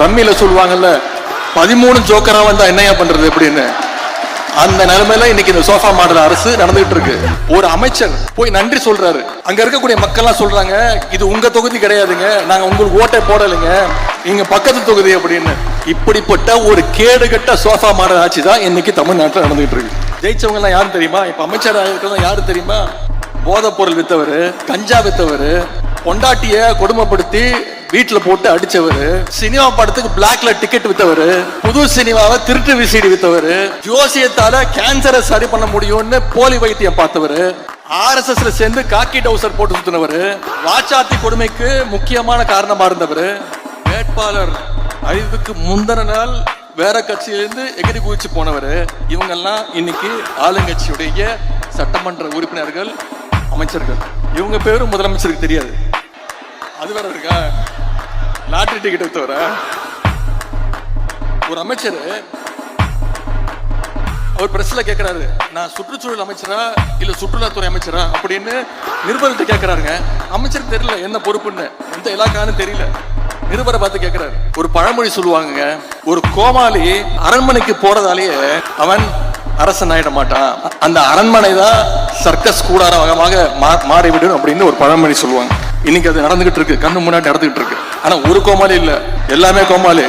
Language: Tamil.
ரம்மியில சொல்லுவாங்கல்ல 13 ஜோக்கரா வந்தா என்னையா பண்றது அப்படின்னு, அந்த நிலைமையில இன்னைக்கு இந்த சோஃபா மாடல் அரசு நடந்துகிட்டு இருக்கு. ஒரு அமைச்சர் போய் நன்றி சொல்றாரு, அங்க இருக்கக்கூடிய மக்கள் எல்லாம் சொல்றாங்க இது உங்க தொகுதி கிடையாதுங்க, நாங்க உங்களுக்கு ஓட்டை போடலைங்க, இங்க பக்கத்து தொகுதி அப்படின்னு. இப்படிப்பட்ட ஒரு கேடுகட்ட சோஃபா மாடல் ஆட்சி தான் இன்னைக்கு தமிழ்நாட்டில் நடந்துகிட்டு இருக்கு. ஜெயிச்சவங்க எல்லாம் யாரும் தெரியுமா? இப்ப அமைச்சராக இருக்கிறதா யாரு தெரியுமா? போதைப் பொருள் வித்தவர், கஞ்சா வித்தவர், பொண்டாட்டிய கொடுமைப்படுத்தி வீட்டுல போட்டு அடிச்சவர், சினிமா படத்துக்கு பிளாக்ல டிக்கெட் வித்தவர், புது சினிமாவை திருட்டு விசிடி வித்தவர், ஜோசியத்தால கேன்சரை சரி பண்ண முடியும்னு போலி வைத்தியம் பார்த்தவர், RSSல சேர்ந்து காக்கி டவுசர் போட்டு சுத்தினவர், வாச்சாத்தி கொடுமைக்கு முக்கியமான காரணமா இருந்தவர், வேட்பாளர் அழிவுக்கு முந்தின நாள் வேற கட்சியிலிருந்து எகிரி குதிச்சு போனவர். இவங்கெல்லாம் இன்னைக்கு ஆளுங்கட்சியுடைய சட்டமன்ற உறுப்பினர்கள், அமைச்சர்கள். இவங்க பேரும் முதலமைச்சருக்கு தெரியாது. அது வேற இருக்கா? லாட்டரி டிக்கெட் வித்தவர ஒரு அமைச்சர் அவர் பிரஸ்ல கேட்கிறாரு, நான் சுற்றுச்சூழல் அமைச்சரா இல்ல சுற்றுலாத்துறை அமைச்சரா அப்படின்னு நிருபர்கிட்ட கேட்கிறாருங்க. அமைச்சருக்கு தெரியல என்ன பொறுப்புன்னு, எந்த இலாக்கான்னு தெரியல. நிருபரை பார்த்து கேட்கிறாரு. ஒரு பழமொழி சொல்லுவாங்க, ஒரு கோமாளி அரண்மனைக்கு போறதாலேயே அவன் அரசன் ஆயிட மாட்டான், அந்த அரண்மனை தான் சர்க்கஸ் கூடாரமாக மாறிவிடும் அப்படின்னு ஒரு பழமொழி சொல்லுவாங்க. இன்னைக்கு அது நடந்துகிட்டு இருக்கு, கண்ணு முன்னாடி நடந்துகிட்டு இருக்கு. ஆனா ஒரு கோமாளி இல்ல, எல்லாமே கோமாளி.